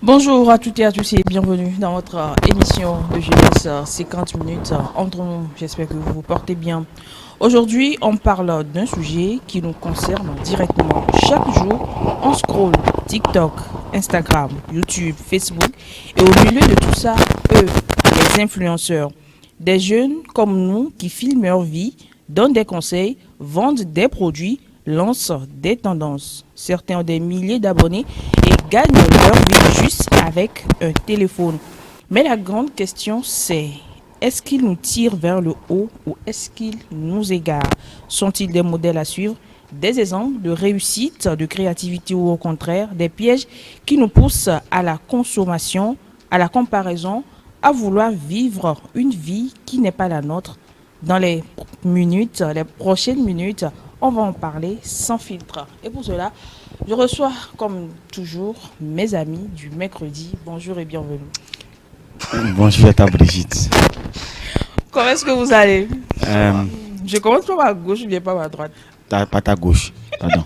Bonjour à toutes et à tous et bienvenue dans votre émission de jeunesse 50 minutes entre nous. J'espère que vous vous portez bien. Aujourd'hui, on parle d'un sujet qui nous concerne directement. Chaque jour, on scrolle TikTok, Instagram, YouTube, Facebook et au milieu de tout ça, eux, les influenceurs. Des jeunes comme nous qui filment leur vie, donnent des conseils, vendent des produits, lancent des tendances. Certains ont des milliers d'abonnés et gagnent leur vie juste avec un téléphone. Mais la grande question c'est, est-ce qu'ils nous tirent vers le haut ou est-ce qu'ils nous égarent? Sont-ils des modèles à suivre, des exemples de réussite, de créativité ou au contraire des pièges qui nous poussent à la consommation, à la comparaison, à vouloir vivre une vie qui n'est pas la nôtre? Dans les prochaines minutes, on va en parler sans filtre. Et pour cela, je reçois comme toujours mes amis du mercredi. Bonjour et bienvenue. Bonjour à ta Brigitte. Comment est-ce que vous allez? Je commence par ma gauche ou bien par ma droite? Pas ta gauche, pardon.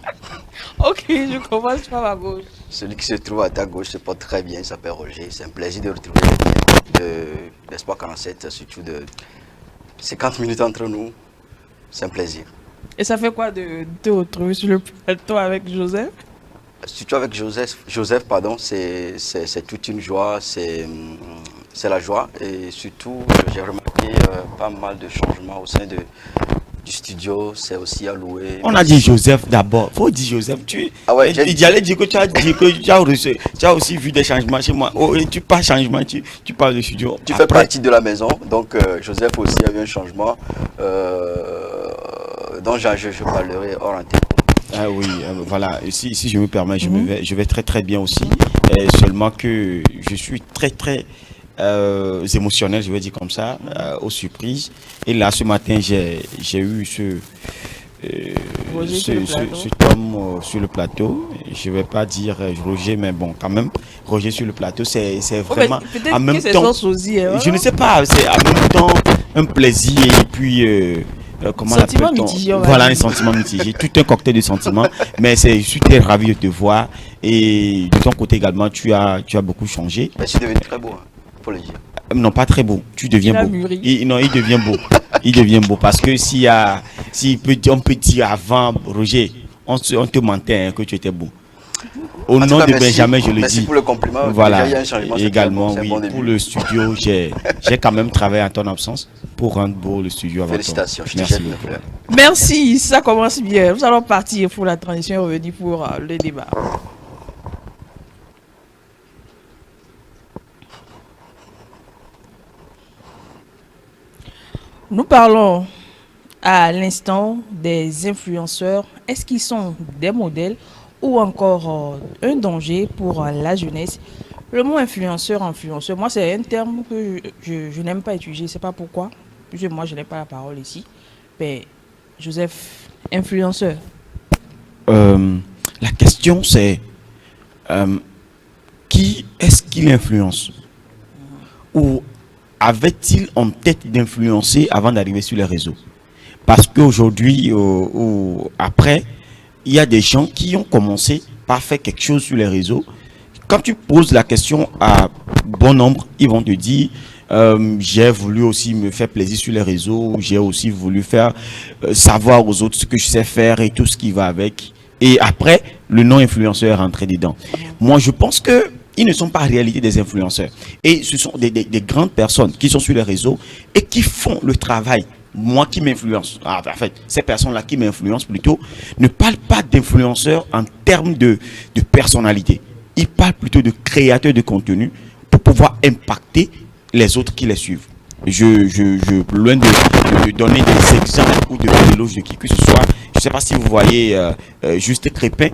Ok, je commence par ma gauche. Celui qui se trouve à ta gauche se porte très bien, il s'appelle Roger. C'est un plaisir de retrouver les biens de l'Espoir 47, surtout de 50 minutes entre nous. C'est un plaisir. Et ça fait quoi de te retrouver sur le plateau avec Joseph? Surtout avec Joseph, pardon, c'est toute une joie, c'est la joie. Et surtout, j'ai remarqué pas mal de changements au sein du studio, c'est aussi à louer. On a dit Joseph d'abord. Faut dire Joseph. Ah ouais, j'allais dire que tu as aussi vu des changements chez moi. Oh, et tu parles changement, tu parles de studio. Tu fais partie de la maison, donc Joseph aussi a eu un changement dont je parlerai hors antenne. Ah oui, voilà. Si je me permets, je vais très très bien aussi. Seulement que je suis très émotionnel, je vais dire comme ça, aux surprises. Et là, ce matin, j'ai eu cet homme sur le plateau. Je ne vais pas dire Roger, mais bon, quand même, Roger sur le plateau, c'est vraiment en même temps. Je ne sais pas, c'est en même temps un plaisir et puis. Comment sentiment mitigé, voilà, un sentiment mitigé, tout un cocktail de sentiments. Mais je suis très ravi de te voir. Et de ton côté également, tu as beaucoup changé. Mais je suis devenu très beau, hein, pour le dire. Non, pas très beau. Tu deviens beau. Non, il devient beau. Il devient beau parce que on peut dire avant, Roger, on te mentait hein, que tu étais beau. Au nom de Benjamin, je le dis. Merci pour le compliment. Voilà. Déjà, il y a un changement, également, bon, oui. Pour le studio, j'ai quand même travaillé en ton absence pour rendre beau le studio avant. Félicitations. Merci beaucoup. Merci, ça commence bien. Nous allons partir pour la transition et revenir pour le débat. Nous parlons à l'instant des influenceurs. Est-ce qu'ils sont des modèles ou encore un danger pour la jeunesse? Le mot influenceur, moi c'est un terme que je n'aime pas utiliser. Je ne sais pas pourquoi. Puisque moi je n'ai pas la parole ici. Mais Joseph, influenceur. La question c'est qui est-ce qu'il influence? Ou avait-il en tête d'influencer avant d'arriver sur les réseaux? Parce qu'aujourd'hui, après, il y a des gens qui ont commencé par faire quelque chose sur les réseaux. Quand tu poses la question à bon nombre, ils vont te dire j'ai voulu aussi me faire plaisir sur les réseaux, j'ai aussi voulu faire savoir aux autres ce que je sais faire et tout ce qui va avec. Et après, le non-influenceur est rentré dedans. Moi, je pense que ils ne sont pas en réalité des influenceurs. Et ce sont des grandes personnes qui sont sur les réseaux et qui font le travail. Moi qui m'influence, en fait, ces personnes-là qui m'influencent plutôt, ne parlent pas d'influenceurs en termes de personnalité. Ils parlent plutôt de créateurs de contenu pour pouvoir impacter les autres qui les suivent. Loin de donner des exemples ou de l'éloge de qui que ce soit, je ne sais pas si vous voyez Juste Crépin,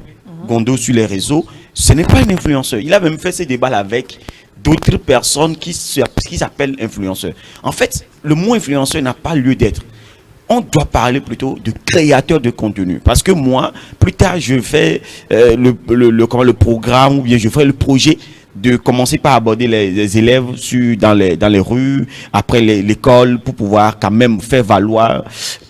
Gondo sur les réseaux, ce n'est pas un influenceur. Il a même fait ces débats avec d'autres personnes qui s'appellent influenceurs. En fait, le mot influenceur n'a pas lieu d'être. On doit parler plutôt de créateur de contenu. Parce que moi, plus tard, je fais le programme ou bien je fais le projet de commencer par aborder les élèves dans les rues, après l'école, pour pouvoir quand même faire valoir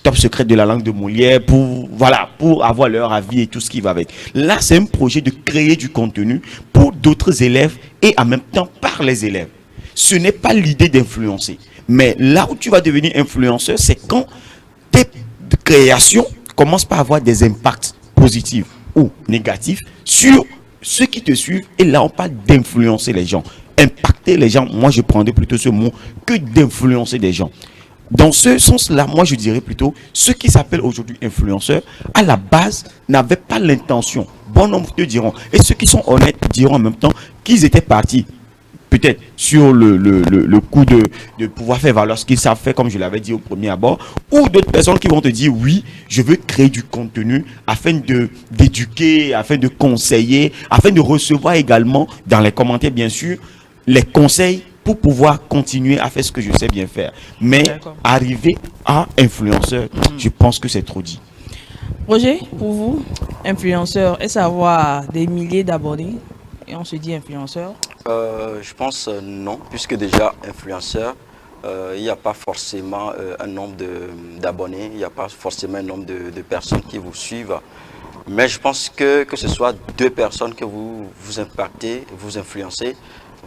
top secret de la langue de Molière, pour avoir leur avis et tout ce qui va avec. Là, c'est un projet de créer du contenu pour d'autres élèves et en même temps par les élèves. Ce n'est pas l'idée d'influencer. Mais là où tu vas devenir influenceur, c'est quand tes créations commencent par avoir des impacts positifs ou négatifs sur ceux qui te suivent. Et là, on parle d'influencer les gens. Impacter les gens, moi je prendrais plutôt ce mot que d'influencer des gens. Dans ce sens-là, moi je dirais plutôt, ceux qui s'appellent aujourd'hui influenceurs, à la base, n'avaient pas l'intention. Bon nombre te diront. Et ceux qui sont honnêtes diront en même temps qu'ils étaient partis peut-être sur le coup de pouvoir faire valoir ce qu'ils savent faire, comme je l'avais dit au premier abord, ou d'autres personnes qui vont te dire oui, je veux créer du contenu afin d'éduquer, afin de conseiller, afin de recevoir également dans les commentaires bien sûr les conseils pour pouvoir continuer à faire ce que je sais bien faire. Mais arriver à influenceur, je pense que c'est trop dit. Roger, pour vous, influenceur, est-ce avoir des milliers d'abonnés et on se dit influenceur? Je pense non, puisque déjà influenceur, il n'y a pas forcément un nombre d'abonnés, il n'y a pas forcément un nombre de personnes qui vous suivent. Mais je pense que ce soit 2 personnes que vous impactez, vous influencez,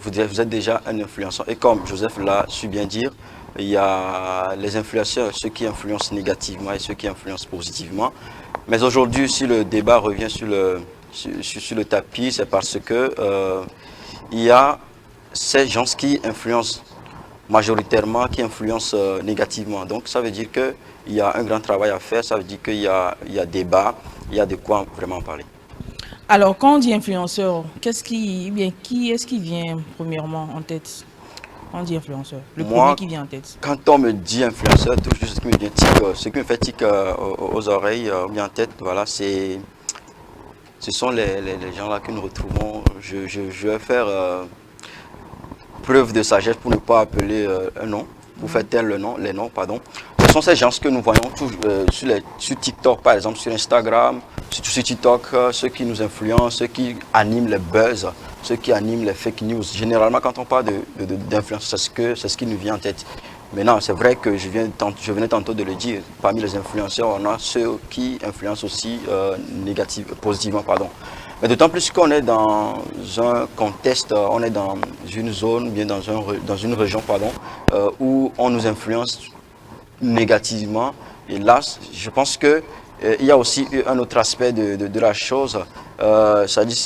vous êtes déjà un influenceur. Et comme Joseph l'a su bien dire, il y a les influenceurs, ceux qui influencent négativement et ceux qui influencent positivement. Mais aujourd'hui, si le débat revient sur le tapis, c'est parce que il y a ces gens qui influencent majoritairement, qui influencent négativement. Donc ça veut dire qu'il y a un grand travail à faire, ça veut dire qu'il y a débat, il y a de quoi vraiment parler. Alors quand on dit influenceur, qui est-ce qui vient premièrement en tête? On dit influenceur, premier qui vient en tête. Quand on me dit influenceur, tout juste ce qui me vient ce qui me fait tic aux oreilles, bien en tête, voilà, ce sont les gens là que nous retrouvons. Je vais faire preuve de sagesse pour ne pas appeler un nom, pour faire taire les noms, pardon. Ce sont ces gens que nous voyons sur TikTok, par exemple, sur Instagram, sur TikTok, ceux qui nous influencent, ceux qui animent les buzz, ceux qui animent les fake news. Généralement, quand on parle d'influence, c'est ce qui nous vient en tête. Maintenant, c'est vrai que je venais tantôt de le dire, parmi les influenceurs, on a ceux qui influencent aussi positivement. Mais d'autant plus qu'on est dans un contexte, on est dans une zone, bien dans une région, où on nous influence négativement. Et là, je pense que il y a aussi un autre aspect de la chose, c'est-à-dire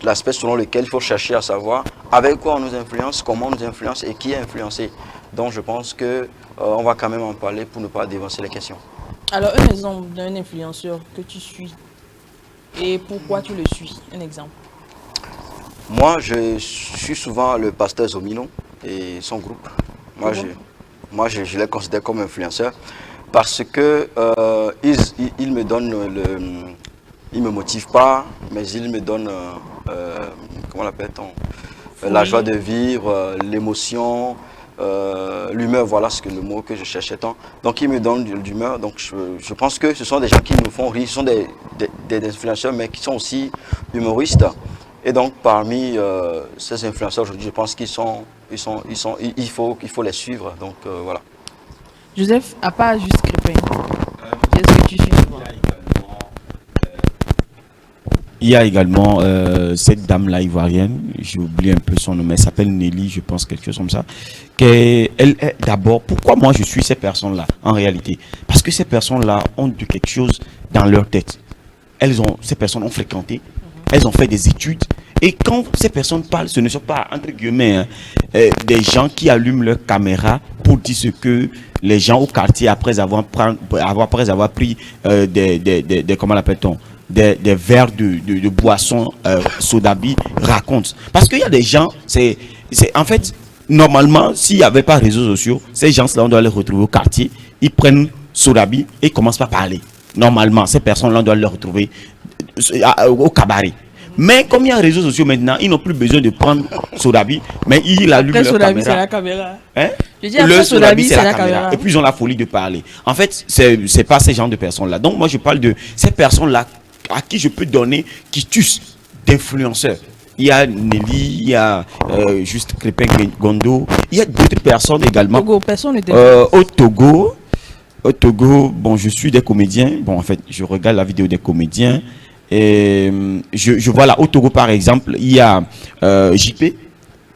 l'aspect selon lequel il faut chercher à savoir avec quoi on nous influence, comment on nous influence et qui est influencé. Donc je pense qu'on va quand même en parler pour ne pas dévancer les questions. Alors un exemple d'un influenceur que tu suis et pourquoi tu le suis, un exemple. Moi je suis souvent le pasteur Zomino et son groupe. Moi je les considère comme influenceurs. Parce que il me donne il me motive pas, mais il me donne comment l'appelle-t-on, la joie de vivre, l'émotion, l'humeur, voilà le mot que je cherchais tant. Donc il me donne de l'humeur. Donc je pense que ce sont des gens qui nous font rire, ce sont des influenceurs, mais qui sont aussi humoristes. Et donc parmi ces influenceurs aujourd'hui, je pense qu'il faut les suivre. Donc voilà. Joseph, à part juste Crépin, qu'est-ce que tu suis souvent? Il y a également cette dame-là ivoirienne, j'ai oublié un peu son nom, mais elle s'appelle Nelly, je pense, quelque chose comme ça. Elle est d'abord, pourquoi moi je suis ces personnes-là, en réalité? Parce que ces personnes-là ont de quelque chose dans leur tête. Ces personnes ont fréquenté, elles ont fait des études, et quand ces personnes parlent, ce ne sont pas, entre guillemets, des gens qui allument leur caméra pour dire ce que les gens au quartier, après avoir pris comment l'appelle-t-on, des verres de boissons sodabi, racontent. Parce qu'il y a des gens, en fait, normalement, s'il n'y avait pas de réseaux sociaux, ces gens-là, on doit les retrouver au quartier, ils prennent sodabi et ils commencent par parler. Normalement, ces personnes-là, on doit les retrouver au cabaret. Mais comme il y a les réseaux sociaux maintenant, ils n'ont plus besoin de prendre sodabi, mais ils allument leur caméra. C'est la caméra. Hein? Le sodabi, c'est la caméra. Et puis ils ont la folie de parler. En fait, c'est pas ces genres de personnes-là. Donc moi, je parle de ces personnes-là à qui je peux donner quitus d'influenceurs. il y a Nelly, il y a juste Crépin Gondo, il y a d'autres personnes également. Togo, personne n'était. Au Togo, bon, je suis des comédiens. Bon, en fait, je regarde la vidéo des comédiens. Et je vois là, au Togo, par exemple, il y a JP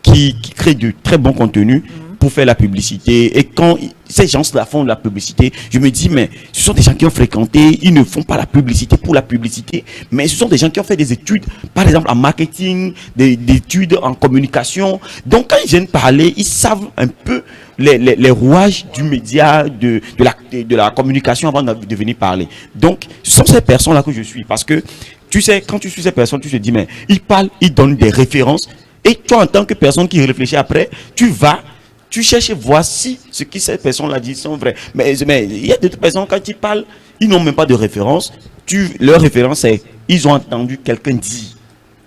qui crée de très bons contenus pour faire la publicité. Et quand ces gens-là font de la publicité, je me dis, mais ce sont des gens qui ont fréquenté, ils ne font pas la publicité pour la publicité, mais ce sont des gens qui ont fait des études, par exemple en marketing, des études en communication. Donc quand ils viennent parler, ils savent un peu les rouages du média, de la communication avant de venir parler. Donc ce sont ces personnes-là que je suis, parce que tu sais, quand tu suis ces personnes, tu te dis, mais ils parlent, ils donnent des références, et toi en tant que personne qui réfléchit après, tu cherches, voici ce que ces personnes-là disent sont vrais. Mais il y a d'autres personnes, quand ils parlent, ils n'ont même pas de référence. Leur référence, c'est ils ont entendu quelqu'un dire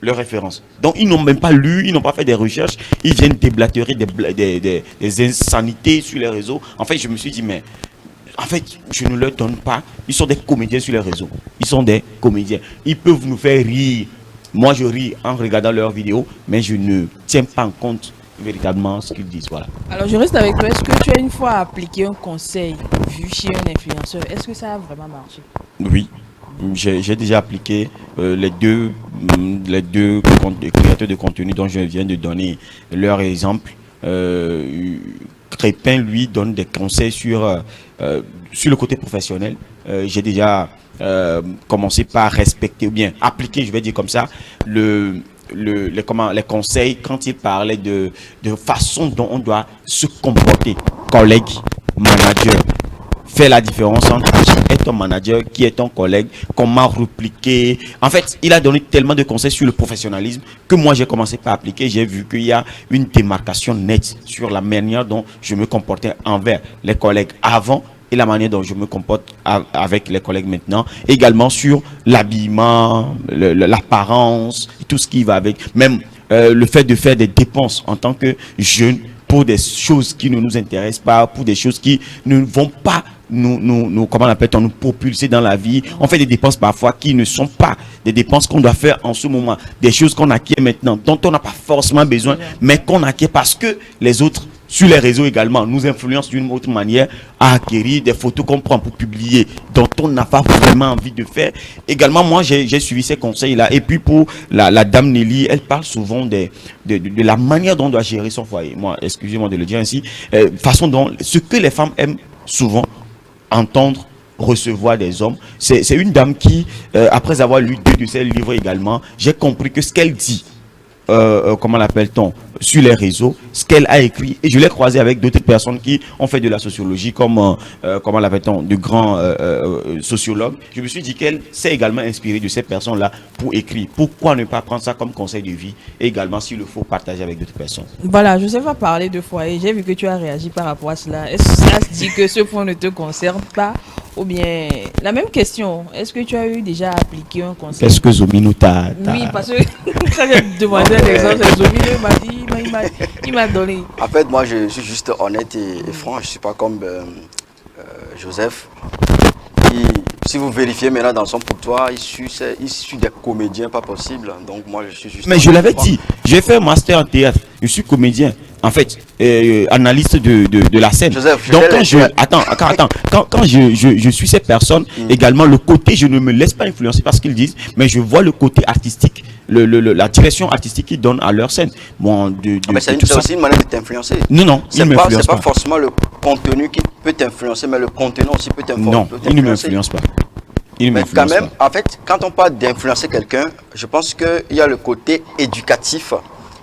leur référence. Donc, ils n'ont même pas lu, ils n'ont pas fait des recherches. Ils viennent déblatérer des insanités sur les réseaux. En fait, je me suis dit, mais en fait, je ne leur donne pas. Ils sont des comédiens sur les réseaux. Ils sont des comédiens. Ils peuvent nous faire rire. Moi, je ris en regardant leurs vidéos, mais je ne tiens pas en compte véritablement ce qu'ils disent. Voilà. Alors, je reste avec toi. Est-ce que tu as une fois appliqué un conseil vu chez un influenceur? Est-ce que ça a vraiment marché? Oui, j'ai déjà appliqué les deux créateurs de contenu dont je viens de donner leur exemple. Crépin, lui, donne des conseils sur le côté professionnel. J'ai déjà commencé par respecter, ou bien appliquer, je vais dire comme ça, les conseils quand il parlait de façon dont on doit se comporter, collègue, manager. Faire la différence entre qui est ton manager, qui est ton collègue, comment répliquer. En fait, il a donné tellement de conseils sur le professionnalisme que moi j'ai commencé par appliquer. J'ai vu qu'il y a une démarcation nette sur la manière dont je me comportais envers les collègues avant et la manière dont je me comporte avec les collègues maintenant. Également sur l'habillement, l'apparence, tout ce qui va avec. Même le fait de faire des dépenses en tant que jeune pour des choses qui ne nous intéressent pas, pour des choses qui ne vont pas comment on appelle-t-on, nous propulser dans la vie. On fait des dépenses parfois qui ne sont pas des dépenses qu'on doit faire en ce moment. Des choses qu'on acquiert maintenant, dont on n'a pas forcément besoin, mais qu'on acquiert parce que les autres, sur les réseaux également, nous influencent d'une autre manière à acquérir des photos qu'on prend pour publier, dont on n'a pas vraiment envie de faire. Également, moi, j'ai suivi ces conseils-là. Et puis pour la dame Nelly, elle parle souvent de la manière dont on doit gérer son foyer. Moi, excusez-moi de le dire ainsi, façon dont, ce que les femmes aiment souvent entendre, recevoir des hommes. C'est une dame qui, après avoir lu 2 de ses livres également, j'ai compris que ce qu'elle dit, comment l'appelle-t-on, sur les réseaux, ce qu'elle a écrit, et je l'ai croisé avec d'autres personnes qui ont fait de la sociologie, comme, comment l'appelle-t-on, de grands sociologues. Je me suis dit qu'elle s'est également inspirée de ces personnes-là pour écrire. Pourquoi ne pas prendre ça comme conseil de vie, et également, s'il le faut, partager avec d'autres personnes. Voilà, Joseph a parlé de foyer. J'ai vu que tu as réagi par rapport à cela. Est-ce que ça se dit que ce point ne te concerne pas? Ou bien, la même question, est-ce que tu as eu déjà appliqué un conseil? Est-ce que Zomino t'a... Oui, parce que quand j'ai demandé un exemple, Zomino m'a dit, il m'a donné. En fait, moi, je suis juste honnête et franc. Je ne suis pas comme Joseph. Si vous vérifiez maintenant dans son poutoire, il suit des comédiens, pas possible. Donc moi, je suis juste... Mais je l'avais dit, j'ai fait un master en théâtre. Je suis comédien. En fait, analyste de la scène. Joseph, donc quand je suis ces personnes, également le côté, je ne me laisse pas influencer par ce qu'ils disent, mais je vois le côté artistique, la direction artistique qu'ils donnent à leur scène. Bon, mais c'est aussi une manière de t'influencer. Non, il ne m'influence pas. C'est pas forcément le contenu qui peut t'influencer, mais le contenu aussi peut t'influencer. Non, il ne m'influence pas. Mais quand même, en fait, quand on parle d'influencer quelqu'un, je pense qu'il y a le côté éducatif,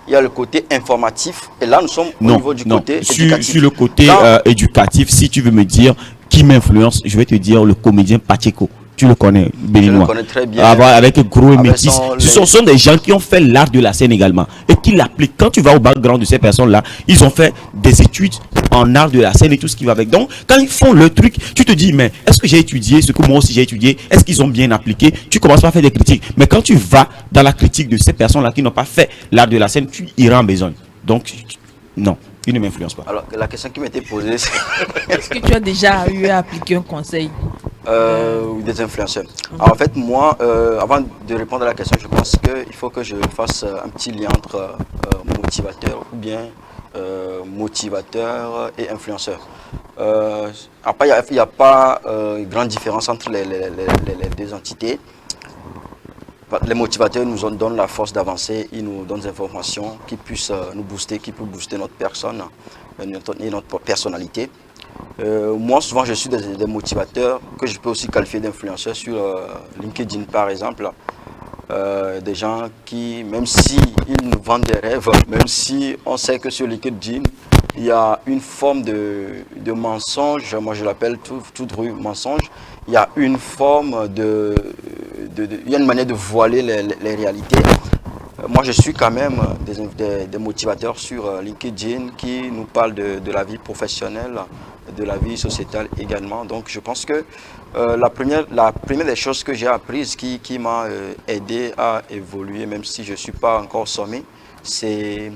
il y a le côté informatif, et là nous sommes au niveau du côté éducatif. Sur le côté éducatif, si tu veux me dire qui m'influence, je vais te dire le comédien Pacheco. Tu le connais, béninois. Je le connais très bien. Avec Gros et Métis. Ce sont des gens qui ont fait l'art de la scène également. Et qui l'appliquent. Quand tu vas au background de ces personnes-là, ils ont fait des études en art de la scène et tout ce qui va avec. Donc, quand ils font le truc, tu te dis, mais est-ce que j'ai étudié ce que moi aussi j'ai étudié? Est-ce qu'ils ont bien appliqué? Tu commences par faire des critiques. Mais quand tu vas dans la critique de ces personnes-là qui n'ont pas fait l'art de la scène, tu iras en besogne. Donc, non. Il ne m'influence pas. Alors, la question qui m'était posée, c'est... Est-ce que tu as déjà eu à appliquer un conseil? Ou des influenceurs. Alors, en fait, moi, avant de répondre à la question, je pense qu'il faut que je fasse un petit lien entre motivateur ou bien motivateur et influenceur. Après, il n'y a pas grande différence entre les deux entités. Les motivateurs nous donnent la force d'avancer, ils nous donnent des informations qui puissent nous booster, qui peuvent booster notre personne et notre personnalité. Moi, souvent, je suis des motivateurs que je peux aussi qualifier d'influenceurs sur LinkedIn, par exemple. Des gens qui, même si ils nous vendent des rêves, même si on sait que sur LinkedIn, il y a une forme de mensonge, moi je l'appelle tout rue mensonge, il y a une forme il y a une manière de voiler les réalités. Moi, je suis quand même des motivateurs sur LinkedIn qui nous parlent de la vie professionnelle, de la vie sociétale également. Donc, je pense que la première des choses que j'ai apprises qui m'a aidé à évoluer, même si je ne suis pas encore sommé, c'est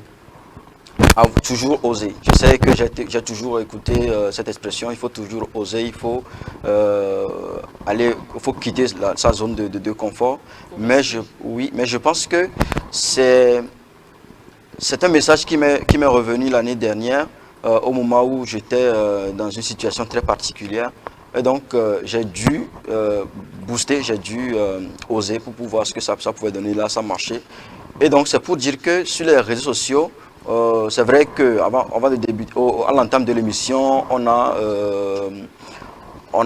à toujours oser. Je sais que j'ai toujours écouté cette expression, il faut toujours oser, il faut quitter sa zone de confort. Mais je pense que c'est un message qui m'est revenu l'année dernière, au moment où j'étais dans une situation très particulière. Et donc, j'ai dû booster, j'ai dû oser pour voir ce que ça pouvait donner. Là, ça marchait. Et donc, c'est pour dire que sur les réseaux sociaux, c'est vrai qu'avant de débuter, à l'entame de l'émission, on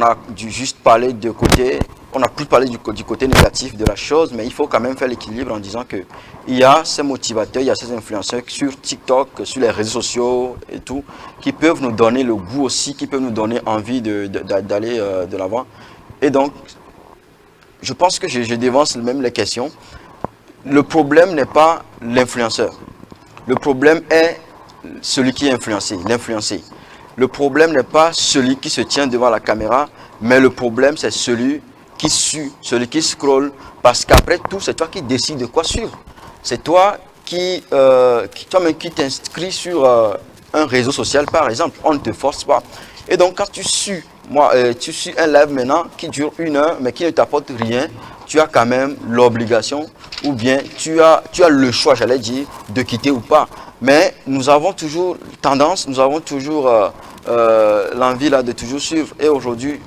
a dû juste parler de côté, on a plus parlé du côté négatif de la chose, mais il faut quand même faire l'équilibre en disant que il y a ces motivateurs, il y a ces influenceurs sur TikTok, sur les réseaux sociaux et tout, qui peuvent nous donner le goût aussi, qui peuvent nous donner envie d'aller de l'avant. Et donc, je pense que je dévance même les questions. Le problème n'est pas l'influenceur. Le problème est celui qui est influencé, l'influencé. Le problème n'est pas celui qui se tient devant la caméra, mais le problème c'est celui qui suit, celui qui scrolle, parce qu'après tout, c'est toi qui décides de quoi suivre. C'est toi toi-même qui t'inscris sur un réseau social, par exemple. On ne te force pas. Et donc, quand tu suis un live maintenant qui dure 1 heure, mais qui ne t'apporte rien, tu as quand même l'obligation, ou bien tu as le choix, j'allais dire, de quitter ou pas. Mais nous avons toujours tendance, nous avons toujours l'envie là de toujours suivre. Et aujourd'hui,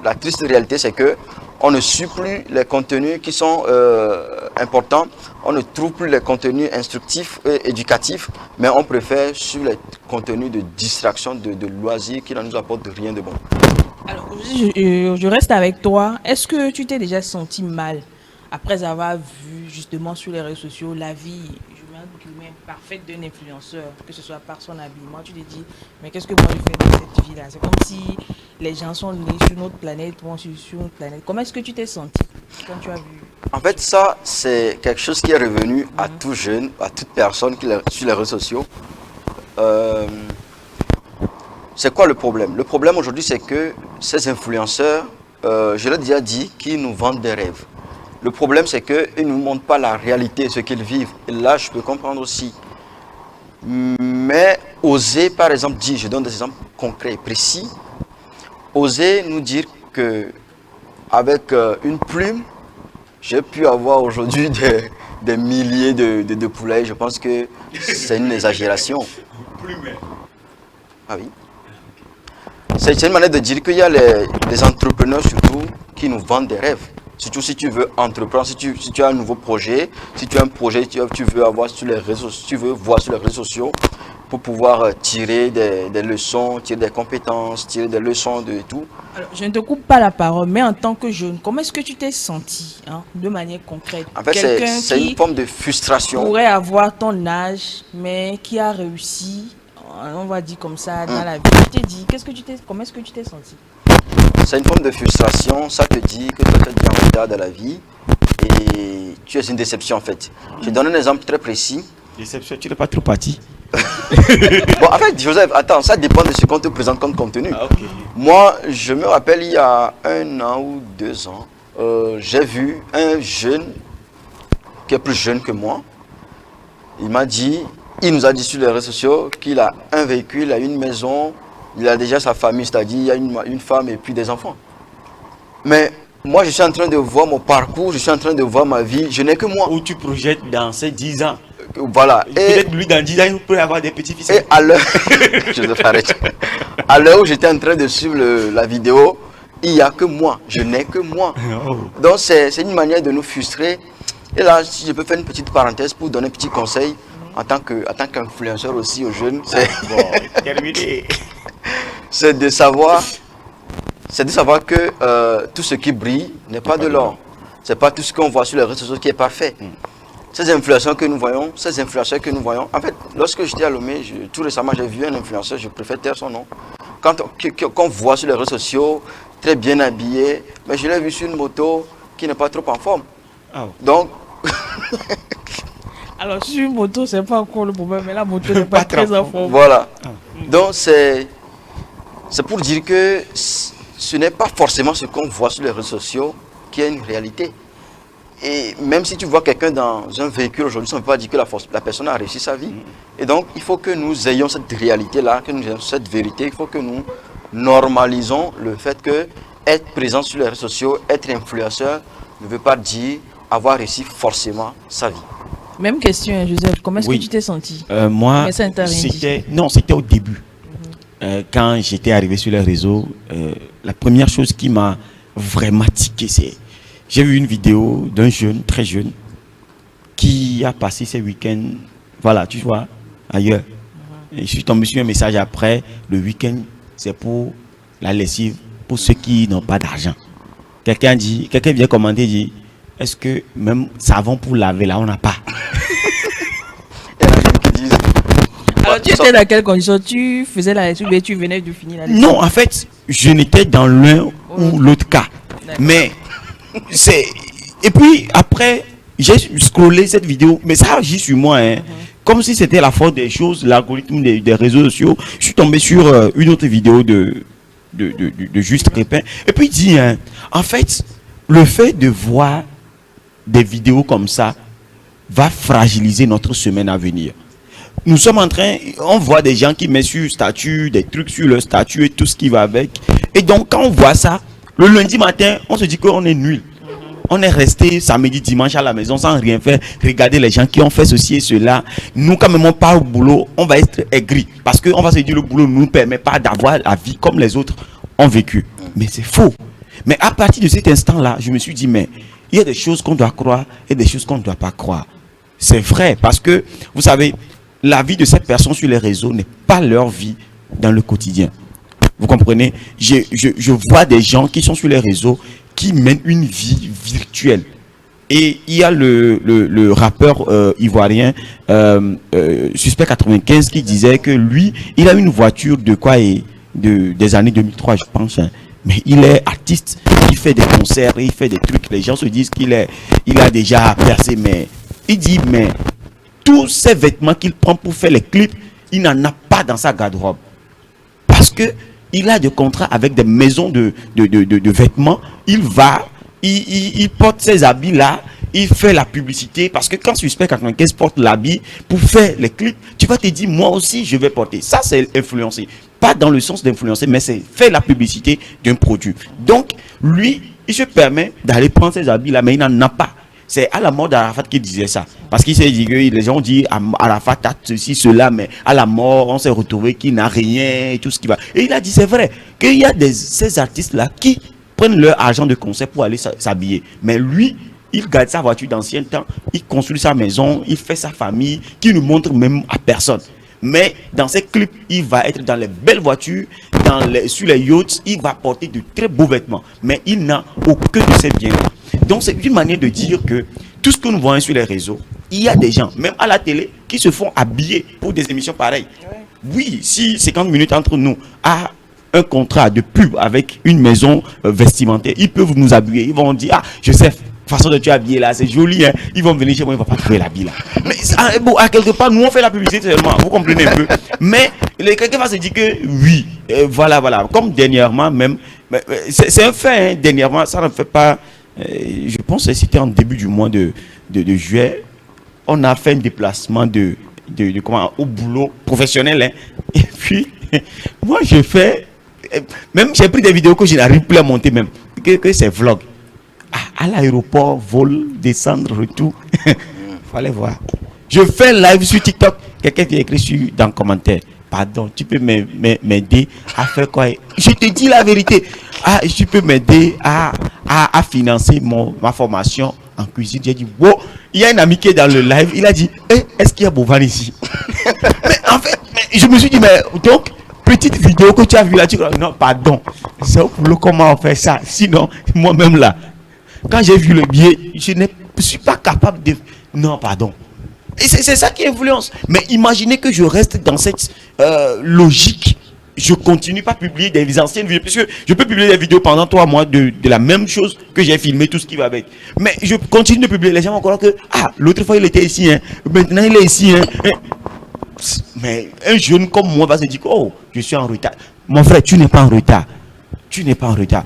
la triste réalité, c'est que on ne suit plus les contenus qui sont importants, on ne trouve plus les contenus instructifs et éducatifs, mais on préfère suivre les contenus de distraction, de loisirs qui ne nous apportent rien de bon. Alors, je reste avec toi. Est-ce que tu t'es déjà senti mal après avoir vu justement sur les réseaux sociaux la vie, je mets un guillemets, parfaite d'un influenceur, que ce soit par son habillement? Tu te dis, mais qu'est-ce que moi je fais dans cette vie-là? C'est comme si les gens sont nés sur notre planète, moi je suis sur notre planète. Comment est-ce que tu t'es senti quand tu as vu? En fait, ça, c'est quelque chose qui est revenu à tout jeune, à toute personne sur les réseaux sociaux. C'est quoi le problème? Le problème aujourd'hui, c'est que ces influenceurs, je l'ai déjà dit, qui nous vendent des rêves. Le problème, c'est qu'ils ne nous montrent pas la réalité, ce qu'ils vivent. Et là, je peux comprendre aussi. Mais oser, par exemple, dire, je donne des exemples concrets et précis, oser nous dire qu'avec une plume, j'ai pu avoir aujourd'hui des milliers de poulets. Je pense que c'est une exagération. Ah oui. C'est une manière de dire qu'il y a les entrepreneurs surtout qui nous vendent des rêves. Surtout si tu veux entreprendre, si tu as un nouveau projet, si tu as un projet que tu veux avoir sur les réseaux, tu veux voir sur les réseaux sociaux pour pouvoir tirer des leçons, tirer des compétences, tirer des leçons de tout. Alors, je ne te coupe pas la parole, mais en tant que jeune, comment est-ce que tu t'es senti de manière concrète? En fait, c'est une forme de frustration. Pourrait avoir ton âge, mais qui a réussi, on va dire comme ça, dans la vie. Tu t'es dit, comment est-ce que tu t'es senti? C'est une forme de frustration, ça te dit que toi tu es en retard dans la vie et tu es une déception en fait. Je donne un exemple très précis. Déception, tu n'es pas trop parti. Bon, en fait, Joseph, attends, ça dépend de ce qu'on te présente comme contenu. Ah, okay. Moi, je me rappelle il y a 1 an ou 2 ans, j'ai vu un jeune qui est plus jeune que moi. Il nous a dit sur les réseaux sociaux qu'il a un véhicule, il a une maison, il a déjà sa famille, c'est-à-dire il y a une femme et puis des enfants. Mais moi, je suis en train de voir mon parcours, je suis en train de voir ma vie. Je n'ai que moi. Où tu projettes dans ces 10 ans. Voilà. Et, peut-être lui, dans 10 ans, il peut avoir des petits-fils. et à l'heure, Joseph, arrête. À l'heure où j'étais en train de suivre la vidéo, il n'y a que moi. Je n'ai que moi. Oh. Donc, c'est une manière de nous frustrer. Et là, si je peux faire une petite parenthèse pour donner un petit conseil en tant qu'influenceur aussi aux jeunes, Bon, terminé. c'est de savoir que tout ce qui brille n'est pas de l'or. C'est pas tout ce qu'on voit sur les réseaux sociaux qui est parfait. Ces influenceurs que nous voyons, en fait, lorsque j'étais à Lomé, tout récemment, j'ai vu un influenceur, je préfère taire son nom, qu'on voit sur les réseaux sociaux, très bien habillé, mais je l'ai vu sur une moto qui n'est pas trop en forme. Oh. Donc, Alors, sur une moto, c'est pas encore le problème, mais la moto n'est pas très en forme. voilà. Donc, c'est pour dire que ce n'est pas forcément ce qu'on voit sur les réseaux sociaux qui est une réalité. Et même si tu vois quelqu'un dans un véhicule aujourd'hui, ça ne veut pas dire que la personne a réussi sa vie. Et donc, il faut que nous ayons cette réalité-là, que nous ayons cette vérité. Il faut que nous normalisons le fait que être présent sur les réseaux sociaux, être influenceur, ne veut pas dire avoir réussi forcément sa vie. Même question, hein, Joseph. Comment est-ce Oui. que tu t'es senti? Moi, Mais ça ne t'a rien dit. c'était au début. Quand j'étais arrivé sur les réseaux, la première chose qui m'a vraiment tiqué, c'est j'ai vu une vidéo d'un jeune, très jeune, qui a passé ses week-ends, voilà, tu vois, ailleurs. Et je suis tombé sur un message après, le week-end, c'est pour la lessive, pour ceux qui n'ont pas d'argent. Quelqu'un vient commenter, dit, est-ce que même savon pour laver là, on n'a pas? Il y en a même qui disent... Alors, tu étais dans quelles conditions? Tu faisais la lessive et tu venais de finir la lessive? Non, en fait, je n'étais dans l'un ou l'autre cas. D'accord. Mais c'est... Et puis après, j'ai scrollé cette vidéo, mais ça agit sur moi, hein. Comme si c'était la faute des choses, l'algorithme des réseaux sociaux. Je suis tombé sur une autre vidéo de Juste Crépin. Et puis il dit, hein, en fait, le fait de voir des vidéos comme ça va fragiliser notre semaine à venir. Nous sommes en train, on voit des gens qui mettent sur statut, des trucs sur leur statut et tout ce qui va avec. Et donc quand on voit ça, le lundi matin, on se dit qu'on est nul. On est resté samedi, dimanche à la maison sans rien faire. Regardez les gens qui ont fait ceci et cela. Nous, quand même, on part au boulot, on va être aigris. Parce qu'on va se dire le boulot ne nous permet pas d'avoir la vie comme les autres ont vécu. Mais c'est faux. Mais à partir de cet instant-là, je me suis dit, mais il y a des choses qu'on doit croire et des choses qu'on ne doit pas croire. C'est vrai, parce que, vous savez, la vie de cette personne sur les réseaux n'est pas leur vie dans le quotidien. Vous comprenez? Je vois des gens qui sont sur les réseaux qui mènent une vie virtuelle. Et il y a le rappeur ivoirien Suspect 95 qui disait que lui, il a une voiture de quoi des années 2003, je pense. Hein. Mais il est artiste, il fait des concerts, il fait des trucs. Les gens se disent qu'il a déjà percé. Mais il dit, mais tous ces vêtements qu'il prend pour faire les clips, il n'en a pas dans sa garde-robe. Parce que il a des contrats avec des maisons de vêtements. Il porte ces habits-là. Il fait la publicité. Parce que quand Suspect 95 porte l'habit pour faire les clips, tu vas te dire, moi aussi, je vais porter. Ça, c'est influencer. Pas dans le sens d'influencer, mais c'est faire la publicité d'un produit. Donc, lui, il se permet d'aller prendre ces habits-là, mais il n'en a pas. C'est à la mort d'Arafat qui disait ça. Parce qu'il s'est dit que les gens ont dit Arafat a ceci, cela, mais à la mort, on s'est retrouvé qu'il n'a rien et tout ce qui va. Et il a dit, c'est vrai, qu'il y a ces artistes-là qui prennent leur argent de concert pour aller s'habiller. Mais lui, il garde sa voiture d'ancien temps, il construit sa maison, il fait sa famille, qui ne montre même à personne. Mais dans ces clips, il va être dans les belles voitures, sur les yachts, il va porter de très beaux vêtements. Mais il n'a aucun de ces biens. Donc c'est une manière de dire que tout ce que nous voyons sur les réseaux, il y a des gens, même à la télé, qui se font habiller pour des émissions pareilles. Oui, si 50 minutes entre nous a un contrat de pub avec une maison vestimentaire, ils peuvent nous habiller. Ils vont dire, ah, Joseph, façon de tu habiller là, c'est joli, hein. Ils vont venir chez moi, ils ne vont pas trouver l'habit là. Mais bon, à quelque part, nous on fait la publicité seulement, vous comprenez un peu. Mais quelqu'un va se dire que oui, voilà. Comme dernièrement même, c'est un fait, hein, dernièrement, ça ne fait pas, je pense que c'était en début du mois de juillet, on a fait un déplacement au boulot professionnel. Hein. Et puis, moi je fais, même j'ai pris des vidéos que je n'arrive plus à monter même. que c'est vlog. À l'aéroport, vol, descendre, retour. Fallait voir. Je fais un live sur TikTok. Quelqu'un qui écrit dans le commentaire. Pardon, tu peux m'aider à faire quoi? Je te dis la vérité. Tu peux m'aider à financer ma formation en cuisine. J'ai dit, wow. Il y a un ami qui est dans le live. Il a dit, est-ce qu'il y a Bovan ici? Mais en fait, je me suis dit, mais donc, petite vidéo que tu as vue là, tu dis, non, pardon. C'est pour le comment on fait ça. Sinon, moi-même là, quand j'ai vu le billet, je ne suis pas capable de... Non, pardon. Et c'est ça qui influence. Mais imaginez que je reste dans cette logique. Je continue pas à publier des anciennes vidéos. Puisque je peux publier des vidéos pendant 3 mois de la même chose que j'ai filmé, tout ce qui va avec. Mais je continue de publier. Les gens vont croire que, l'autre fois il était ici. Hein. Maintenant il est ici. Hein. Mais un jeune comme moi va se dire, oh, je suis en retard. Mon frère, tu n'es pas en retard. Tu n'es pas en retard.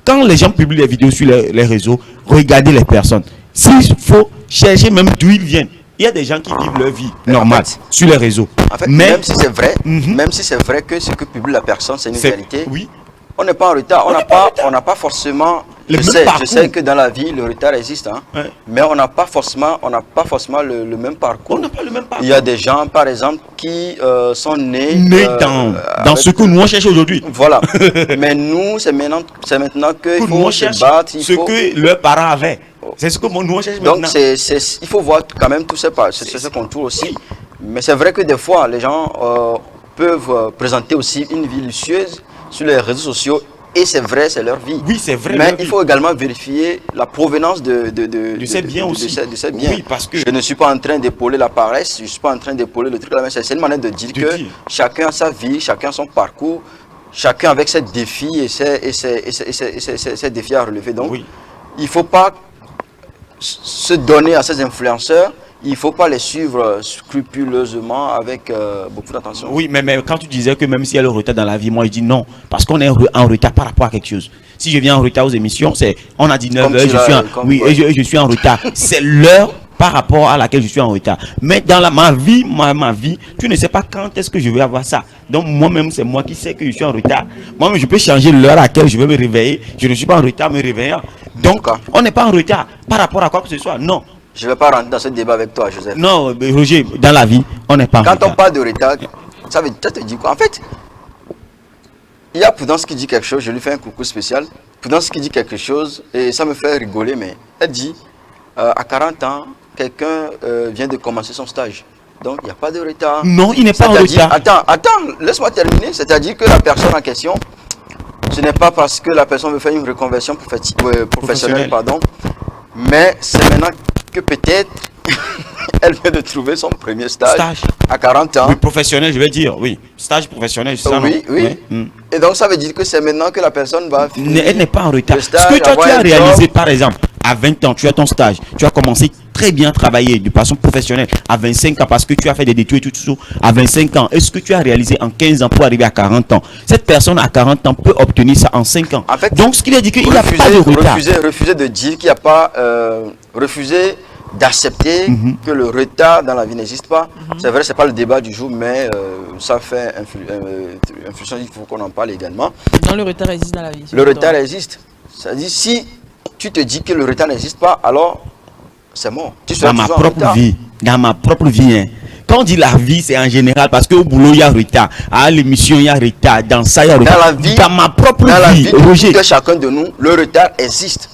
Quand les gens publient des vidéos sur les réseaux, regardez les personnes. S'il faut chercher même d'où ils viennent. Il y a des gens qui vivent leur vie normale en fait, sur les réseaux. En fait, mais, même si c'est vrai, même si c'est vrai que ce que publie la personne, c'est une réalité, oui. On n'est pas en retard. On n'a pas forcément. Je sais que dans la vie, le retard existe, hein, ouais. Mais on n'a pas forcément le même parcours. On n'a pas le même parcours. Il y a des gens, par exemple, qui sont nés dans ce que nous on cherche aujourd'hui. Voilà. Mais nous, c'est maintenant qu'il faut se battre. Ce que leurs parents avaient. C'est ce que nous on cherche maintenant. Donc, il faut voir quand même tout ce contour aussi. Oui. Mais c'est vrai que des fois, les gens peuvent présenter aussi une vie lucieuse sur les réseaux sociaux. Et c'est vrai, c'est leur vie. Oui, c'est vrai. Mais il faut également vérifier la provenance de ces biens aussi. De ces biens. Oui, parce que je ne suis pas en train d'épauler la paresse, je ne suis pas en train d'épauler le truc là, mais c'est une manière de dire que chacun a sa vie, chacun a son parcours, chacun avec ses défis et ses défis à relever. Donc, il ne faut pas se donner à ces influenceurs. Il ne faut pas les suivre scrupuleusement avec beaucoup d'attention. Oui, mais quand tu disais que même s'il y a le retard dans la vie, moi je dis non. Parce qu'on est en retard par rapport à quelque chose. Si je viens en retard aux émissions, on a dit 9h, je suis en retard. C'est l'heure par rapport à laquelle je suis en retard. Mais dans ma vie, tu ne sais pas quand est-ce que je vais avoir ça. Donc moi-même, c'est moi qui sais que je suis en retard. Moi-même, je peux changer l'heure à laquelle je vais me réveiller. Je ne suis pas en retard me réveillant. Donc, on n'est pas en retard par rapport à quoi que ce soit. Non. Je ne vais pas rentrer dans ce débat avec toi, Joseph. Non, Roger, dans la vie, on n'est pas en retard. Quand on parle de retard, ça te dit quoi? En fait, il y a Prudence qui dit quelque chose, je lui fais un coucou spécial. Prudence qui dit quelque chose, et ça me fait rigoler, mais elle dit, à 40 ans, quelqu'un vient de commencer son stage. Donc, il n'y a pas de retard. Non, il n'est pas en retard. Attends, laisse-moi terminer. C'est-à-dire que la personne en question, ce n'est pas parce que la personne veut faire une reconversion professionnelle, mais c'est maintenant que peut-être elle vient de trouver son premier stage. À 40 ans. Oui, professionnel, je vais dire, oui. Stage professionnel, c'est ça, oui. Ouais. Et donc, ça veut dire que c'est maintenant que la personne va finir. Elle n'est pas en retard. Ce que toi, tu as réalisé, par exemple, à 20 ans, tu as ton stage. Tu as commencé très bien à travailler de façon professionnelle à 25 ans parce que tu as fait des études et tout ça. À 25 ans, est-ce que tu as réalisé en 15 ans pour arriver à 40 ans? Cette personne à 40 ans peut obtenir ça en 5 ans. En fait, donc, ce qu'il a dit qu'il n'y a pas de retard. Refuser de dire qu'il n'y a pas... refuser d'accepter que le retard dans la vie n'existe pas. C'est vrai, ce n'est pas le débat du jour, mais ça fait influence, il faut qu'on en parle également. Donc le retard existe dans la vie. Le retard existe. C'est-à-dire, si tu te dis que le retard n'existe pas, alors c'est mort. Dans ma propre vie, hein. Quand on dit la vie, c'est en général parce qu'au boulot, il y a retard. À l'émission, il y a retard. Dans ça, il y a retard. Dans la vie, dans ma propre vie, Roger, de chacun de nous, le retard existe.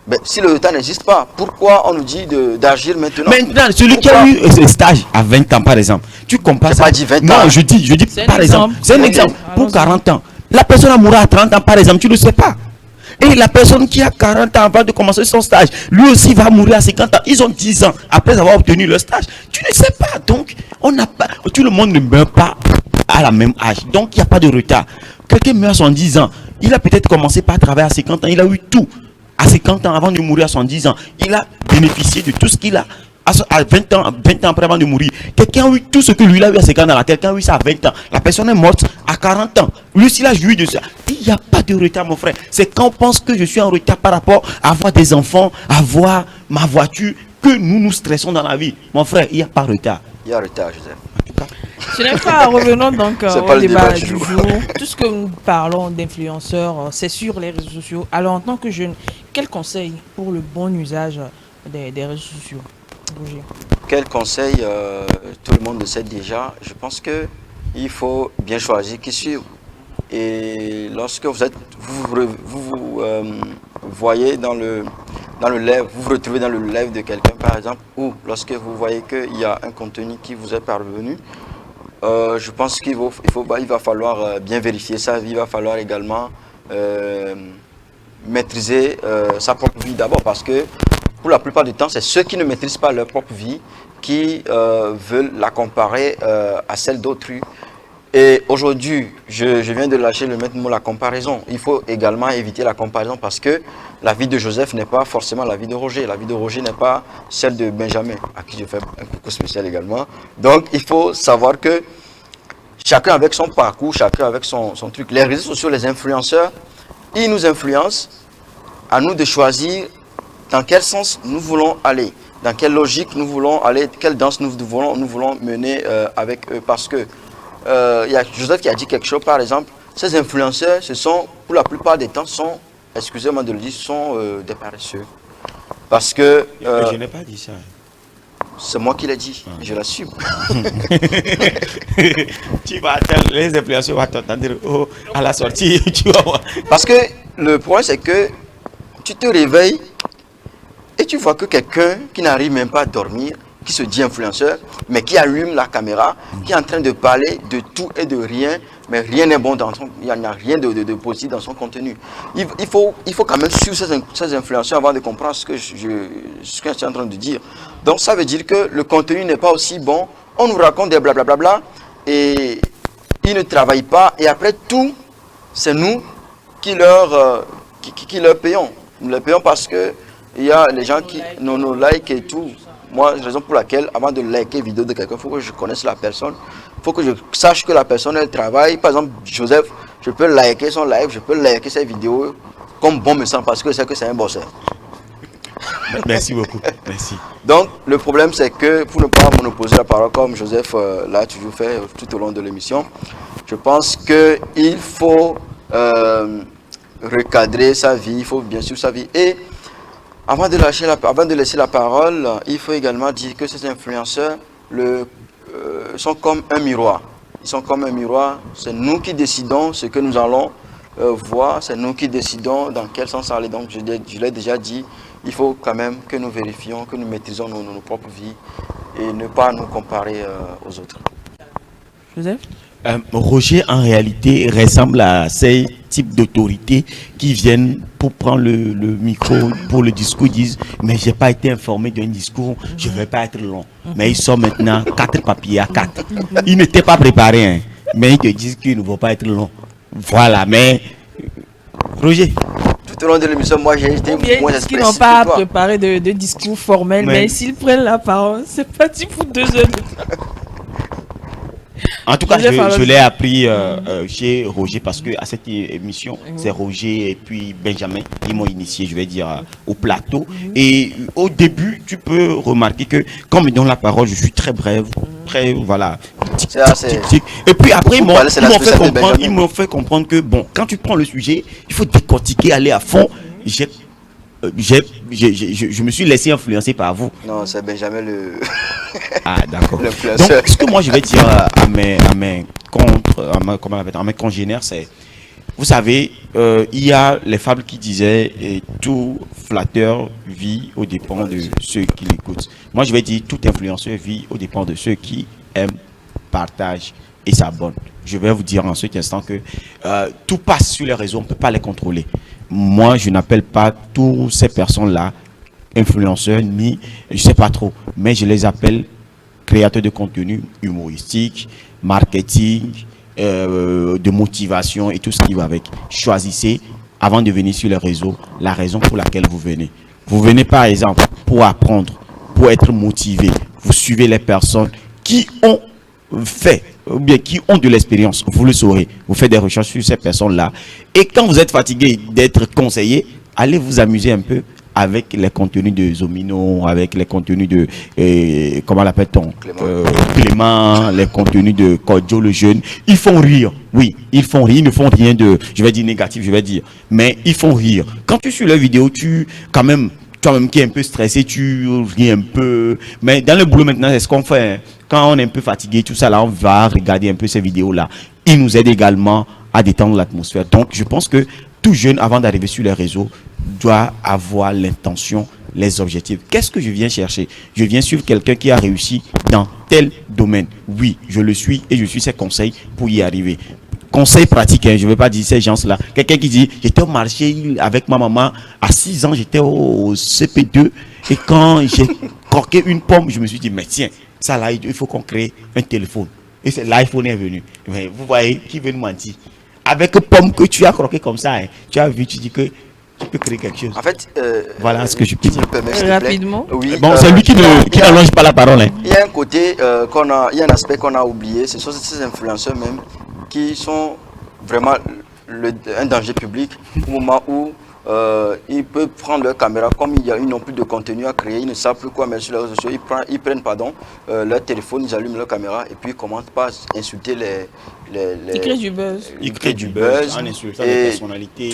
Mais si le retard n'existe pas, pourquoi on nous dit d'agir maintenant? Maintenant, celui qui a eu ce stage à 20 ans, par exemple, tu compares ça. Pas dit 20 ans. Non, je dis par exemple, c'est un exemple. Pour 40 ans, la personne a mouru à 30 ans, par exemple, tu ne le sais pas. Et la personne qui a 40 ans avant de commencer son stage, lui aussi va mourir à 50 ans. Ils ont 10 ans après avoir obtenu leur stage. Tu ne sais pas. Donc, on n'a pas. Tout le monde ne meurt pas à la même âge. Donc, il n'y a pas de retard. Quelqu'un meurt à 110 ans. Il a peut-être commencé par travailler à 50 ans. Il a eu tout. À 50 ans avant de mourir à 110 ans. Il a bénéficié de tout ce qu'il a. À 20 ans après avant de mourir. Quelqu'un a eu tout ce que lui a eu à 50 ans. Quelqu'un a eu ça à 20 ans. La personne est morte à 40 ans. Lui aussi, il a joui de ça. Il n'y a pas de retard, mon frère. C'est quand on pense que je suis en retard par rapport à avoir des enfants, avoir ma voiture, que nous nous stressons dans la vie. Mon frère, il n'y a pas de retard. Il y a retard, Joseph. Ce n'est pas, revenons donc C'est pas au le débat débat du du jour. jour. Tout ce que nous parlons d'influenceurs, c'est sur les réseaux sociaux. Alors, en tant que jeune, quel conseil pour le bon usage des réseaux sociaux, Roger? Quel conseil tout le monde le sait déjà. Je pense que il faut bien choisir qui suivre. Et lorsque vous voyez dans le live, vous vous retrouvez dans le live de quelqu'un par exemple, ou lorsque vous voyez qu'il y a un contenu qui vous est parvenu, je pense il va falloir bien vérifier ça. Il va falloir également maîtriser sa propre vie d'abord, parce que pour la plupart du temps, c'est ceux qui ne maîtrisent pas leur propre vie qui veulent la comparer à celle d'autrui. Et aujourd'hui, je viens de lâcher le maître mot, la comparaison. Il faut également éviter la comparaison, parce que la vie de Joseph n'est pas forcément la vie de Roger. La vie de Roger n'est pas celle de Benjamin, à qui je fais un coucou spécial également. Donc, il faut savoir que chacun avec son parcours, chacun avec son truc. Les réseaux sociaux, les influenceurs, ils nous influencent. À nous de choisir dans quel sens nous voulons aller, dans quelle logique nous voulons aller, quelle danse nous voulons mener avec eux. Parce que il y a Joseph qui a dit quelque chose, par exemple, ces influenceurs, ce sont, pour la plupart des temps, excusez-moi de le dire, sont des paresseux. Parce que... je n'ai pas dit ça. C'est moi qui l'ai dit, je l'assume. Tu vas attendre, les influenceurs vont t'entendre à la sortie, tu vas voir. Parce que le problème, c'est que tu te réveilles et tu vois que quelqu'un qui n'arrive même pas à dormir, qui se dit influenceur, mais qui allume la caméra, qui est en train de parler de tout et de rien, mais rien n'est bon dans son... Il n'y a rien de positif dans son contenu. Il faut quand même suivre ces influenceurs avant de comprendre ce que je suis en train de dire. Donc ça veut dire que le contenu n'est pas aussi bon. On nous raconte des blablabla et ils ne travaillent pas. Et après tout, c'est nous qui leur payons. Nous les payons parce que il y a les gens qui nous like et tout. Moi, raison pour laquelle, avant de liker une vidéo de quelqu'un, il faut que je connaisse la personne. Il faut que je sache que la personne, elle travaille. Par exemple, Joseph, je peux liker son live, je peux liker ses vidéos comme bon me semble, parce que c'est un bosseur. Merci beaucoup. Merci. Donc, le problème, c'est que pour ne pas monopoliser la parole, comme Joseph l'a toujours fait tout au long de l'émission, je pense qu'il faut recadrer sa vie, il faut bien sûr sa vie. Et avant de laisser la parole, il faut également dire que ces influenceurs sont comme un miroir. Ils sont comme un miroir. C'est nous qui décidons ce que nous allons voir. C'est nous qui décidons dans quel sens aller. Donc, je l'ai déjà dit, il faut quand même que nous vérifions, que nous maîtrisons nos propres vies et ne pas nous comparer aux autres. Joseph? Roger, en réalité, ressemble à ces types d'autorités qui viennent pour prendre le micro pour le discours, disent mais j'ai pas été informé d'un discours, je vais pas être long. Mais ils sont maintenant 4 papiers à 4. Ils n'étaient pas préparés, hein, mais ils te disent qu'ils ne vont pas être longs. Voilà, mais Roger. Tout au long de l'émission, moi j'ai été moins expressif qu'ils n'ont pas préparé de discours formel, mais s'ils prennent la parole, c'est parti pour 2 heures. En tout cas, je l'ai appris chez Roger, parce que à cette émission, c'est Roger et puis Benjamin qui m'ont initié, je vais dire, au plateau. Et au début, tu peux remarquer que quand on me donne la parole, je suis très brève, très, voilà, tic. Et puis après, ils m'ont fait comprendre que, bon, quand tu prends le sujet, il faut décortiquer, aller à fond. Je me suis laissé influencer par vous. Non, c'est Benjamin le... Ah, d'accord. Donc, ce que moi je vais dire à mes congénères, c'est, vous savez, il y a les fables qui disaient tout flatteur vit aux dépens de ceux qui l'écoutent. Moi, je vais dire tout influenceur vit aux dépens de ceux qui aiment, partagent et s'abonnent. Je vais vous dire en cet instant que tout passe sur les réseaux, on ne peut pas les contrôler. Moi, je n'appelle pas toutes ces personnes-là influenceurs, ni je sais pas trop, mais je les appelle créateurs de contenu humoristique, marketing, de motivation et tout ce qui va avec. Choisissez, avant de venir sur les réseaux, la raison pour laquelle vous venez. Vous venez par exemple pour apprendre, pour être motivé. Vous suivez les personnes qui ont fait, ou bien qui ont de l'expérience, vous le saurez. Vous faites des recherches sur ces personnes-là. Et quand vous êtes fatigué d'être conseillé, allez vous amuser un peu avec les contenus de Zomino, avec les contenus de, comment l'appelle-t-on, Clément, les contenus de Kodjo le jeune. Ils font rire, oui, ils font rire, ils ne font rien de, je vais dire négatif, je vais dire, mais ils font rire. Quand tu suis leur vidéo, quand même, toi-même qui est un peu stressé, tu ris un peu. Mais dans le boulot maintenant, c'est ce qu'on fait. Hein. Quand on est un peu fatigué, tout ça, là, on va regarder un peu ces vidéos-là. Ils nous aident également à détendre l'atmosphère. Donc, je pense que tout jeune, avant d'arriver sur les réseaux, doit avoir l'intention, les objectifs. Qu'est-ce que je viens chercher? Je viens suivre quelqu'un qui a réussi dans tel domaine. Oui, je le suis et je suis ses conseils pour y arriver. Conseil pratique, hein, je ne vais pas dire ces gens-là. Quelqu'un qui dit, j'étais au marché avec ma maman, à 6 ans, j'étais au CP2, et quand j'ai croqué une pomme, je me suis dit, mais tiens, ça là, il faut qu'on crée un téléphone. Et c'est l'iPhone est venu. Mais vous voyez, qui veut nous mentir? Avec pomme que tu as croqué comme ça, hein, tu as vu, tu dis que tu peux créer quelque chose. En fait, voilà ce que je peux dire. Rapidement. Oui, bon, c'est lui qui n'allonge pas la parole. Hein. Il y a un côté il y a un aspect qu'on a oublié, ce sont ces influenceurs même qui sont vraiment un danger public au moment où ils peuvent prendre leur caméra, comme ils n'ont plus de contenu à créer, ils ne savent plus quoi mettre sur les réseaux sociaux, ils prennent leur téléphone, ils allument leur caméra et puis ils commencent par insulter ils créent du buzz. Ils créent du buzz en insultant les personnalités.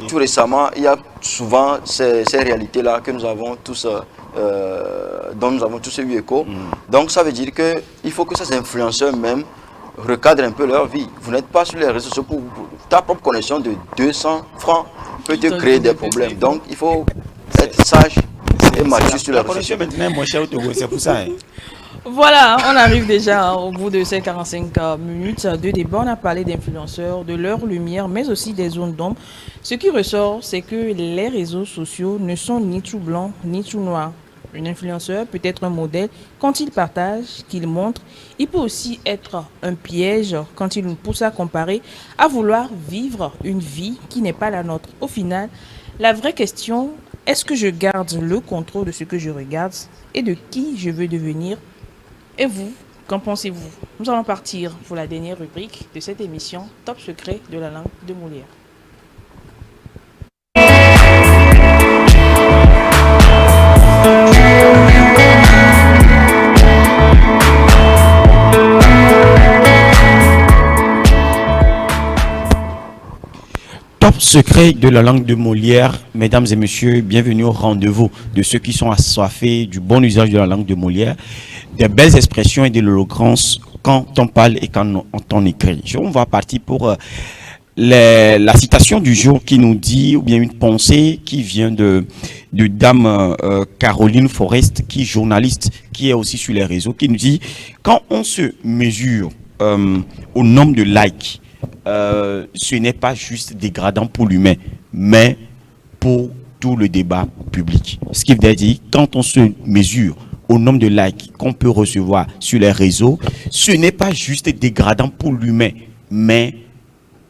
Tout récemment, il y a souvent ces réalités-là que nous avons tous, dont nous avons tous eu écho. Donc ça veut dire qu'il faut que ces influenceurs même recadrent un peu leur vie. Vous n'êtes pas sur les réseaux sociaux pour ta propre connexion de 200 francs peut te créer des problèmes. Donc il faut être sage et mature sur les réseaux sociaux. Maintenant, moins cher au Togo, c'est pour ça. Hein. Voilà, on arrive déjà au bout de ces 45 minutes de débat. On a parlé d'influenceurs, de leur lumière, mais aussi des zones d'ombre. Ce qui ressort, c'est que les réseaux sociaux ne sont ni tout blanc, ni tout noir. Un influenceur peut être un modèle quand il partage, qu'il montre. Il peut aussi être un piège quand il nous pousse à comparer, à vouloir vivre une vie qui n'est pas la nôtre. Au final, la vraie question, est-ce que je garde le contrôle de ce que je regarde et de qui je veux devenir? Et vous, qu'en pensez-vous? Nous allons partir pour la dernière rubrique de cette émission, Top secret de la langue de Molière. Top secret de la langue de Molière, mesdames et messieurs, bienvenue au rendez-vous de ceux qui sont assoiffés du bon usage de la langue de Molière, des belles expressions et de l'éloquence quand on parle et quand on écrit. On va partir pour la citation du jour qui nous dit, ou bien une pensée qui vient de dame Caroline Forest, qui est journaliste, qui est aussi sur les réseaux, qui nous dit, quand on se mesure au nombre de likes, ce n'est pas juste dégradant pour l'humain, mais pour tout le débat public. Ce qui veut dire, quand on se mesure au nombre de likes qu'on peut recevoir sur les réseaux, ce n'est pas juste dégradant pour l'humain, mais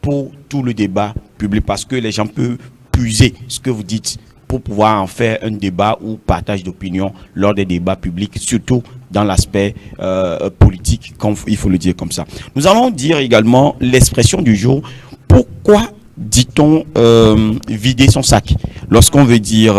pour tout le débat public, parce que les gens peuvent puiser ce que vous dites pour pouvoir en faire un débat ou partage d'opinion lors des débats publics, surtout dans l'aspect politique, il faut le dire comme ça. Nous allons dire également l'expression du jour. Pourquoi dit-on vider son sac? Lorsqu'on veut dire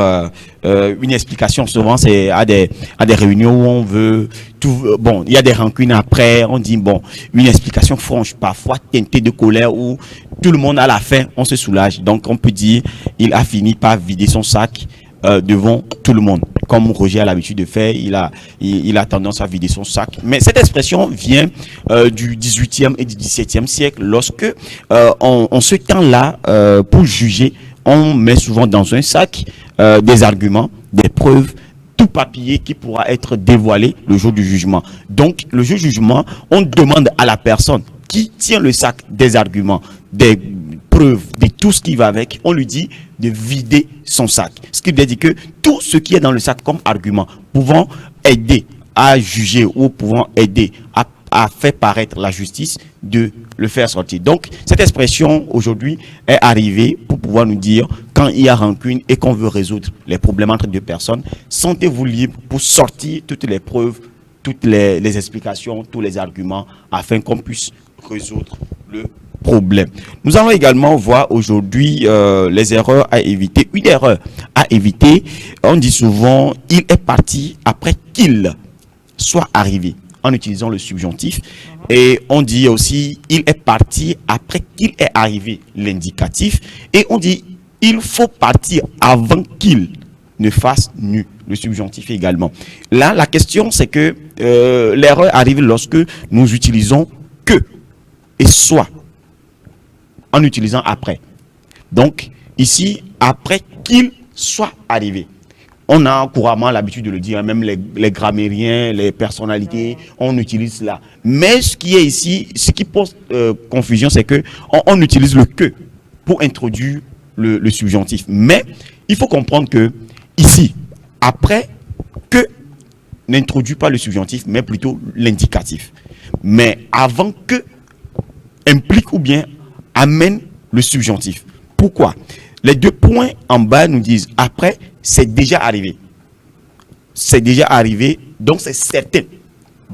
une explication, souvent c'est à des réunions où on veut tout. Bon, il y a des rancunes après, on dit bon, une explication franche, parfois teintée de colère, où tout le monde à la fin, on se soulage. Donc on peut dire, il a fini par vider son sac devant tout le monde. Comme Roger a l'habitude de faire, il a tendance à vider son sac. Mais cette expression vient du 18e et du 17e siècle, lorsque en ce temps-là, pour juger, on met souvent dans un sac des arguments, des preuves, tout papier qui pourra être dévoilé le jour du jugement. Donc, le jour du jugement, on demande à la personne qui tient le sac des arguments, des preuves, de tout ce qui va avec, on lui dit de vider son sac. Ce qui veut dire que tout ce qui est dans le sac comme argument pouvant aider à juger ou pouvant aider à faire paraître la justice, de le faire sortir. Donc, cette expression aujourd'hui est arrivée pour pouvoir nous dire quand il y a rancune et qu'on veut résoudre les problèmes entre deux personnes, sentez-vous libre pour sortir toutes les preuves, toutes les explications, tous les arguments afin qu'on puisse résoudre le problème. Nous allons également voir aujourd'hui les erreurs à éviter. Une erreur à éviter, on dit souvent « il est parti après qu'il soit arrivé » en utilisant le subjonctif. Et on dit aussi « il est parti après qu'il est arrivé » l'indicatif. Et on dit « il faut partir avant qu'il ne fasse nu » le subjonctif également. Là, la question c'est que l'erreur arrive lorsque nous utilisons « que » et « soit » en utilisant « après ». Donc, ici, après qu'il soit arrivé. On a couramment l'habitude de le dire, même les grammairiens, les personnalités, on utilise cela. Mais ce qui est ici, ce qui pose confusion, c'est que on utilise le « que » pour introduire le subjonctif. Mais il faut comprendre que ici, après que n'introduit pas le subjonctif, mais plutôt l'indicatif. Mais avant que implique ou bien amène le subjonctif. Pourquoi? Les deux points en bas nous disent après, c'est déjà arrivé. C'est déjà arrivé, donc c'est certain.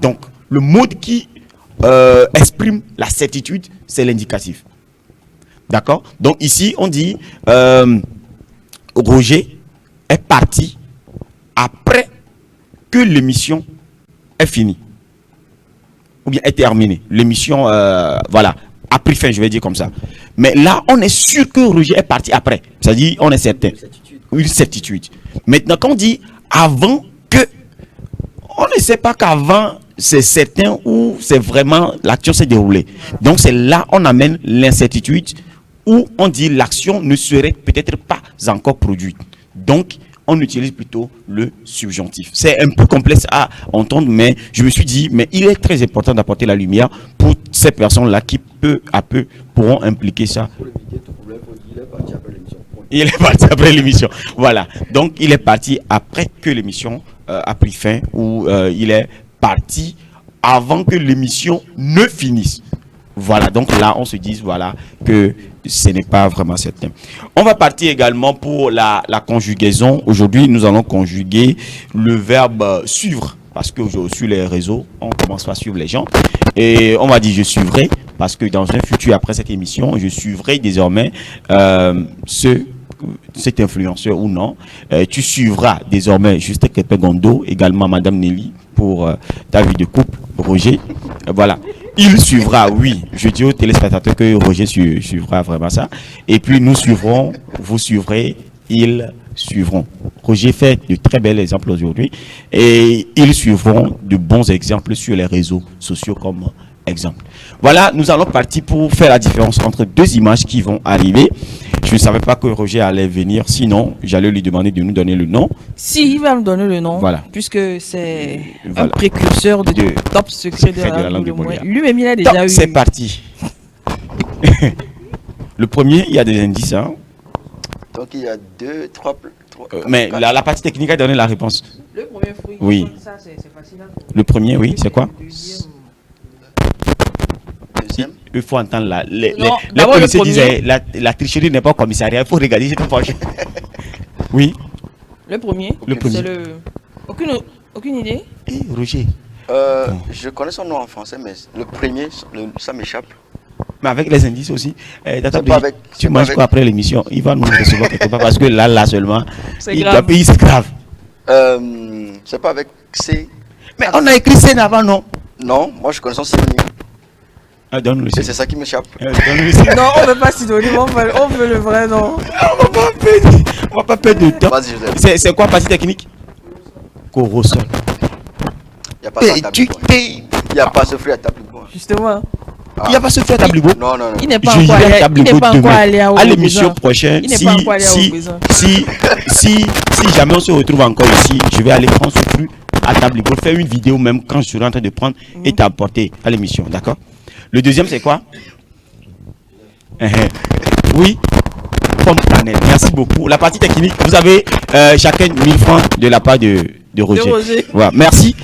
Donc, le mot qui exprime la certitude, c'est l'indicatif. D'accord? Donc, ici, on dit Roger est parti après que l'émission est finie. Ou bien est terminée. L'émission, voilà, a pris fin, je vais dire comme ça. Mais là, on est sûr que Roger est parti après. C'est-à-dire, on est certain. Une certitude. Maintenant, quand on dit avant que, on ne sait pas qu'avant, c'est certain ou c'est vraiment l'action s'est déroulée. Donc, c'est là on amène l'incertitude où on dit l'action ne serait peut-être pas encore produite. Donc, on utilise plutôt le subjonctif. C'est un peu complexe à entendre, mais je me suis dit, mais il est très important d'apporter la lumière pour ces personnes-là qui, peu à peu, pourront impliquer ça. Il est parti après l'émission. Voilà. Donc, il est parti après que l'émission a pris fin ou il est parti avant que l'émission ne finisse. Voilà. Donc là, on se dit, voilà, que ce n'est pas vraiment certain. On va partir également pour la conjugaison. Aujourd'hui, nous allons conjuguer le verbe suivre. Parce que sur les réseaux, on commence à suivre les gens. Et on va dire je suivrai. Parce que dans un futur, après cette émission, je suivrai désormais cet influenceur ou non. Tu suivras désormais Juste Kepegondo, également Madame Nelly pour ta vie de couple, Roger. Voilà. Il suivra, oui. Je dis aux téléspectateurs que Roger suivra vraiment ça. Et puis nous suivrons, vous suivrez, ils suivront. Roger fait de très bels exemples aujourd'hui. Et ils suivront de bons exemples sur les réseaux sociaux comme exemple. Voilà, nous allons partir pour faire la différence entre deux images qui vont arriver. Je ne savais pas que Roger allait venir, sinon j'allais lui demander de nous donner le nom. Si, il va nous donner le nom, voilà. Puisque c'est un précurseur de Top Secret de la langue de Molière. Lui-même, il a déjà eu... C'est parti. Le premier, il y a des indices. Hein. Donc il y a deux, trois... mais la partie technique a donné la réponse. Le premier fruit, oui. Ça, c'est facile. Le premier, oui, c'est quoi? Deuxième. Il faut entendre la... Les policiers disaient la tricherie n'est pas au commissariat, il faut regarder cette fois. Oui. Le premier. C'est le... Aucune idée? Roger. Je connais son nom en français, mais le premier, ça m'échappe. Mais avec les indices aussi. Tu manges quoi quoi après l'émission? Il va nous recevoir quelque part parce que là seulement, c'est grave. C'est grave. C'est pas avec C. Mais on a écrit C avant, non? Non, moi je connais son synonyme. Donne-le. C'est ça qui m'échappe. Non, on ne veut pas synonyme, on veut le vrai nom. On va pas perdre de temps. Vas-y, Joseph. C'est quoi partie technique? Corosol. Il n'y a pas ça à Tabligo. Il n'y a pas ce fruit à Tabligo. Justement. Il n'y a pas ce fruit à Tabligo. Non. Il n'est pas encore allé à l'émission prochaine. Si jamais on se retrouve encore ici, je vais aller prendre ce fruit à Tabligo, faire une vidéo même quand je serai en train de prendre et t'apporter à l'émission. D'accord? Le deuxième, c'est quoi? Oui, pomme cannelle. Merci beaucoup. La partie technique, vous avez chacun 1000 francs de la part de Roger. Voilà, merci.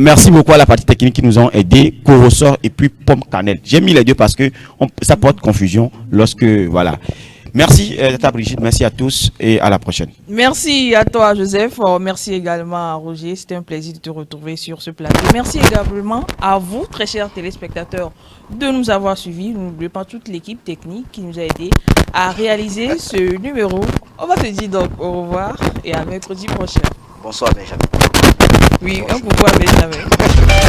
Merci beaucoup à la partie technique qui nous ont aidé. Corosor et puis pomme cannelle. J'ai mis les deux parce que ça porte confusion lorsque, voilà. Merci Tata Brigitte, merci à tous et à la prochaine. Merci à toi, Joseph. Merci également à Roger. C'était un plaisir de te retrouver sur ce plateau. Merci également à vous, très chers téléspectateurs, de nous avoir suivis. N'oubliez pas toute l'équipe technique qui nous a aidé à réaliser ce numéro. On va te dire donc au revoir et à mercredi prochain. Bonsoir Benjamin. Oui, un coucou à Benjamin.